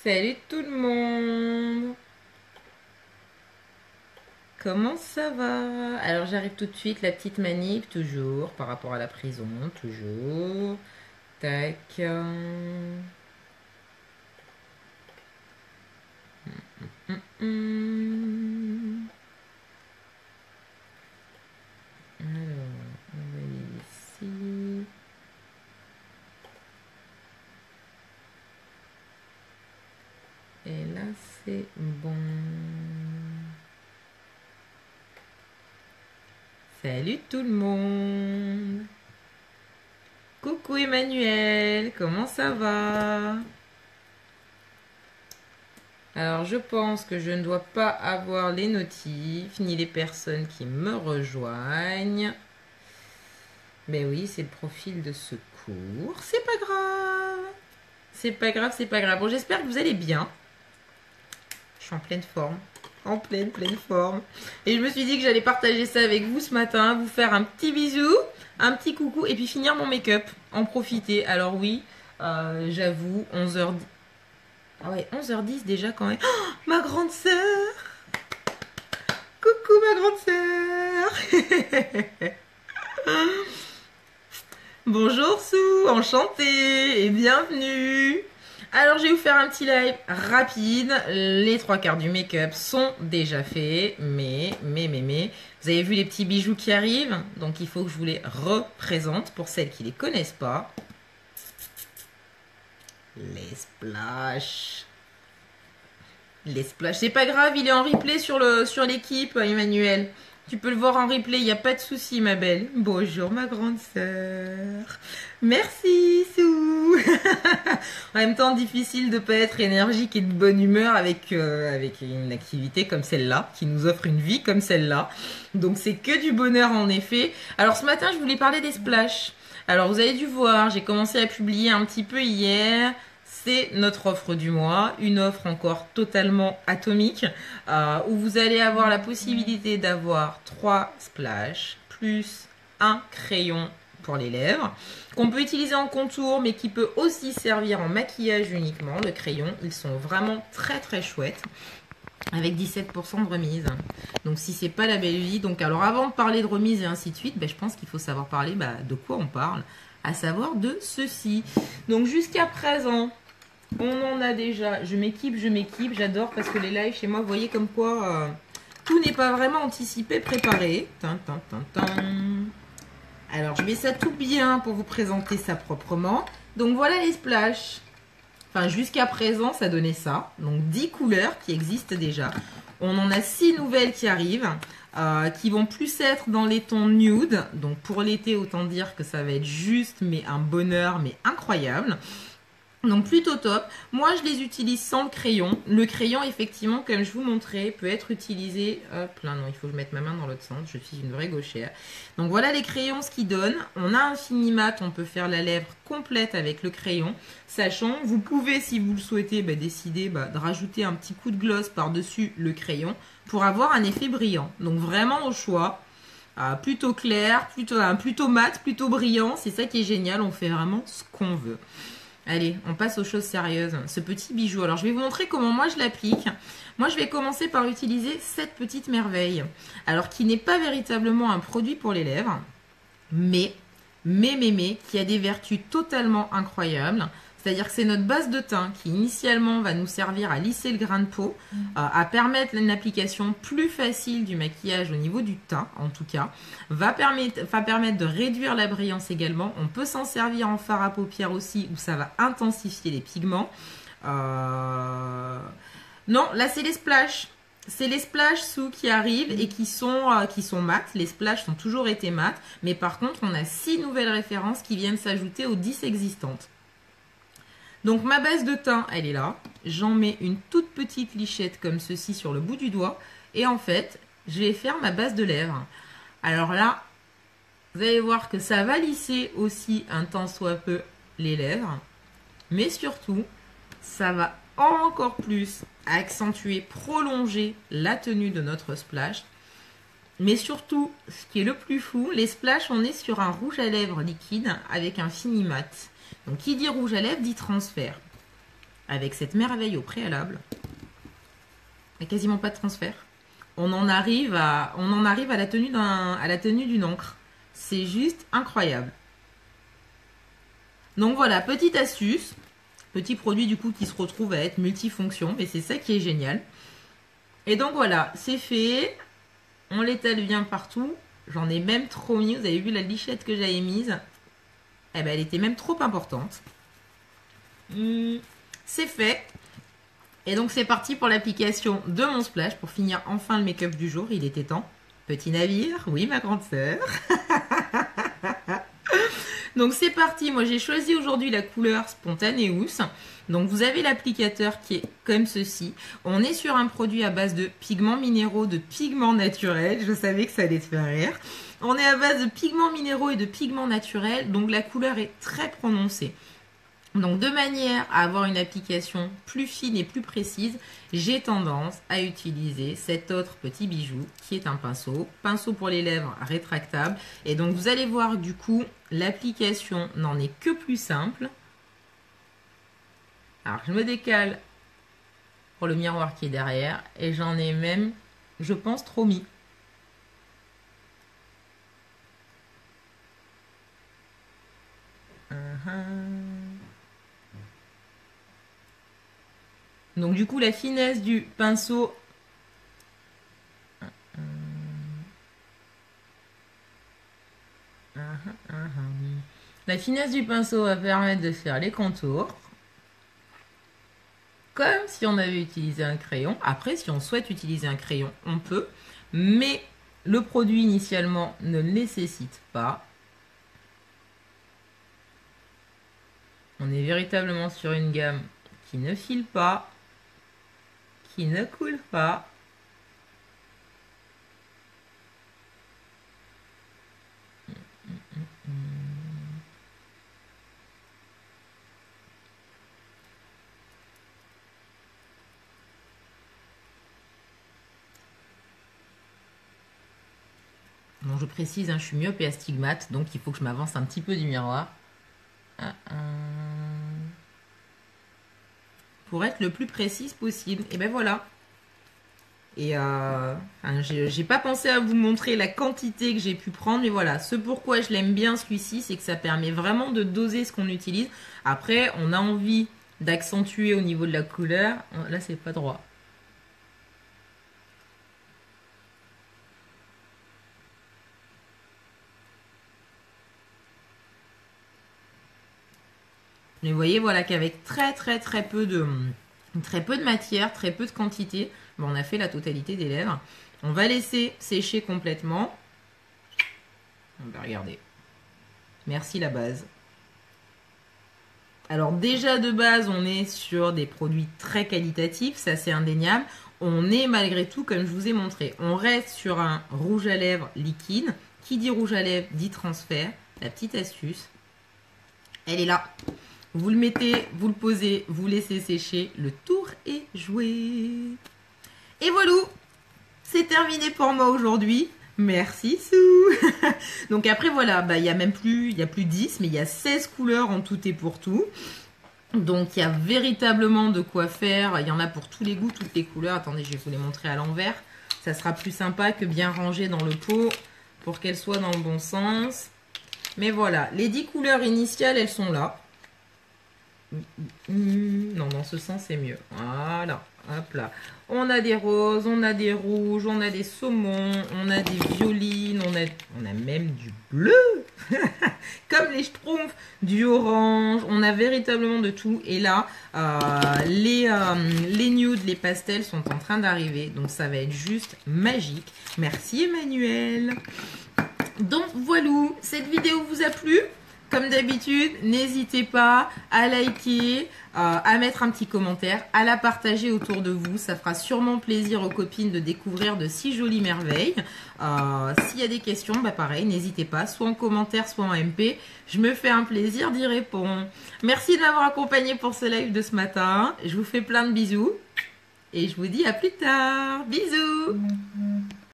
Salut tout le monde. Comment ça va? Alors j'arrive tout de suite, la petite manip, toujours, par rapport à la prison, toujours. Tac. Hum. Alors, on va aller ici. Et là, c'est bon. Salut tout le monde. Coucou Emmanuel, comment ça va? Alors je pense que je ne dois pas avoir les notifs ni les personnes qui me rejoignent. Mais oui, c'est le profil de secours. C'est pas grave. C'est pas grave, c'est pas grave. Bon, j'espère que vous allez bien. Je suis en pleine forme. En pleine forme. Et je me suis dit que j'allais partager ça avec vous ce matin, vous faire un petit bisou, un petit coucou et puis finir mon make-up. En profiter. Alors oui, j'avoue, 11h10. Ah ouais, 11h10 déjà quand même. Oh, ma grande sœur! Coucou ma grande sœur! Bonjour Sou, enchantée et bienvenue! Alors je vais vous faire un petit live rapide. Les trois quarts du make-up sont déjà faits, mais, vous avez vu les petits bijoux qui arrivent, donc il faut que je vous les représente pour celles qui les connaissent pas. Les splash. Les splash, c'est pas grave, il est en replay sur l'équipe, Emmanuel. Tu peux le voir en replay, il n'y a pas de souci, ma belle. Bonjour, ma grande sœur. Merci, Sou. En même temps, difficile de pas être énergique et de bonne humeur avec une activité comme celle-là, qui nous offre une vie comme celle-là. Donc, c'est que du bonheur, en effet. Alors, ce matin, je voulais parler des splash. Alors, vous avez dû voir, j'ai commencé à publier un petit peu hier. C'est notre offre du mois, une offre encore totalement atomique où vous allez avoir la possibilité d'avoir 3 splashes plus un crayon pour les lèvres qu'on peut utiliser en contour mais qui peut aussi servir en maquillage uniquement. Le crayon, ils sont vraiment très chouettes avec 17% de remise. Donc si c'est pas la belle vie, donc alors avant de parler de remise et ainsi de suite, je pense qu'il faut savoir parler de quoi on parle, à savoir de ceci. Donc jusqu'à présent, on en a déjà, je m'équipe, j'adore parce que les lives chez moi, vous voyez comme quoi tout n'est pas vraiment anticipé, préparé. Alors je mets ça tout bien pour vous présenter ça proprement. Donc voilà les splash. Enfin jusqu'à présent ça donnait ça. Donc 10 couleurs qui existent déjà. On en a 6 nouvelles qui arrivent. Qui vont plus être dans les tons nude. Donc pour l'été, autant dire que ça va être juste mais un bonheur mais incroyable. Donc plutôt top. Moi je les utilise sans le crayon. Le crayon effectivement comme je vous montrais peut être utilisé. Hop là non, il faut que je mette ma main dans l'autre sens. Je suis une vraie gauchère. Donc voilà les crayons ce qu'ils donnent. On a un fini-mat, on peut faire la lèvre complète avec le crayon. Sachant, vous pouvez si vous le souhaitez décider de rajouter un petit coup de gloss par-dessus le crayon pour avoir un effet brillant. Donc vraiment au choix. Plutôt clair, plutôt mat, plutôt brillant. C'est ça qui est génial, on fait vraiment ce qu'on veut. Allez, on passe aux choses sérieuses. Ce petit bijou. Alors, je vais vous montrer comment moi je l'applique. Moi, je vais commencer par utiliser cette petite merveille. Alors, qui n'est pas véritablement un produit pour les lèvres, mais, qui a des vertus totalement incroyables. C'est-à-dire que c'est notre base de teint qui initialement va nous servir à lisser le grain de peau, à permettre une application plus facile du maquillage au niveau du teint en tout cas, va permettre de réduire la brillance également. On peut s'en servir en fard à paupières aussi où ça va intensifier les pigments. Non, là c'est les splash. C'est les splash Sous qui arrivent et qui sont mat. Les splash ont toujours été mat, mais par contre on a 6 nouvelles références qui viennent s'ajouter aux 10 existantes. Donc ma base de teint, elle est là. J'en mets une toute petite lichette comme ceci sur le bout du doigt. Et en fait, je vais faire ma base de lèvres. Alors là, vous allez voir que ça va lisser aussi un tant soit peu les lèvres. Mais surtout, ça va encore plus accentuer, prolonger la tenue de notre splash. Mais surtout, ce qui est le plus fou, les splash, on est sur un rouge à lèvres liquide avec un fini mat. Donc qui dit rouge à lèvres dit transfert. avec cette merveille au préalable. Il n'y a quasiment pas de transfert. On en arrive à la tenue d'une encre. C'est juste incroyable. Donc voilà, petite astuce. Petit produit du coup qui se retrouve à être multifonction. Et c'est ça qui est génial. Et donc voilà, c'est fait. On l'étale bien partout. J'en ai même trop mis. Vous avez vu la lichette que j'avais mise? Eh ben, elle était même trop importante. C'est fait. Et donc c'est parti pour l'application de mon splash. Pour finir enfin le make-up du jour. Il était temps. Petit navire. Oui, ma grande sœur. Donc c'est parti. Moi j'ai choisi aujourd'hui la couleur Spontaneous. Donc vous avez l'applicateur qui est comme ceci. On est sur un produit à base de pigments minéraux, de pigments naturels. Je savais que ça allait te faire rire. On est à base de pigments minéraux et de pigments naturels. Donc la couleur est très prononcée. Donc de manière à avoir une application plus fine et plus précise, j'ai tendance à utiliser cet autre petit bijou qui est un pinceau. Pinceau pour les lèvres rétractable. Et donc vous allez voir du coup, l'application n'en est que plus simple. Alors je me décale pour le miroir qui est derrière et j'en ai même, je pense, trop mis. Donc du coup la finesse du pinceau la finesse du pinceau va permettre de faire les contours comme si on avait utilisé un crayon. Après si on souhaite utiliser un crayon on peut, mais le produit initialement ne le nécessite pas. On est véritablement sur une gamme qui ne file pas, qui ne coule pas. Bon, je précise, hein, je suis myope et astigmate, donc il faut que je m'avance un petit peu du miroir. Pour être le plus précise possible. Et ben voilà. Et j'ai pas pensé à vous montrer la quantité que j'ai pu prendre, mais voilà, ce pourquoi je l'aime bien celui-ci, c'est que ça permet vraiment de doser ce qu'on utilise. Après, on a envie d'accentuer au niveau de la couleur. Là, c'est pas droit. Mais vous voyez, voilà qu'avec très peu de matière, très peu de quantité, bon, on a fait la totalité des lèvres. On va laisser sécher complètement. On va regarder. Merci la base. Alors déjà de base, on est sur des produits très qualitatifs, ça c'est indéniable. On est malgré tout, comme je vous ai montré, on reste sur un rouge à lèvres liquide. Qui dit rouge à lèvres dit transfert. La petite astuce, elle est là. Vous le mettez, vous le posez, vous laissez sécher. Le tour est joué. Et voilà, c'est terminé pour moi aujourd'hui. Merci Sou. Donc après voilà, bah, il y a plus 10, mais il y a 16 couleurs en tout et pour tout. Donc il y a véritablement de quoi faire. Il y en a pour tous les goûts, toutes les couleurs. Attendez, je vais vous les montrer à l'envers. Ça sera plus sympa que bien rangé dans le pot pour qu'elles soient dans le bon sens. Mais voilà, les 10 couleurs initiales, elles sont là. Non, dans ce sens, c'est mieux. Voilà, hop là. On a des roses, on a des rouges, on a des saumons, on a des violines, on a même du bleu, comme les schtroumpfs, du orange. On a véritablement de tout. Et là, les nudes, les pastels sont en train d'arriver. Donc, ça va être juste magique. Merci Emmanuel. Donc, voilà, cette vidéo vous a plu? Comme d'habitude, n'hésitez pas à liker, à mettre un petit commentaire, à la partager autour de vous. Ça fera sûrement plaisir aux copines de découvrir de si jolies merveilles. S'il y a des questions, bah pareil, n'hésitez pas, soit en commentaire, soit en MP. Je me fais un plaisir d'y répondre. Merci de m'avoir accompagné pour ce live de ce matin. Je vous fais plein de bisous et je vous dis à plus tard. Bisous!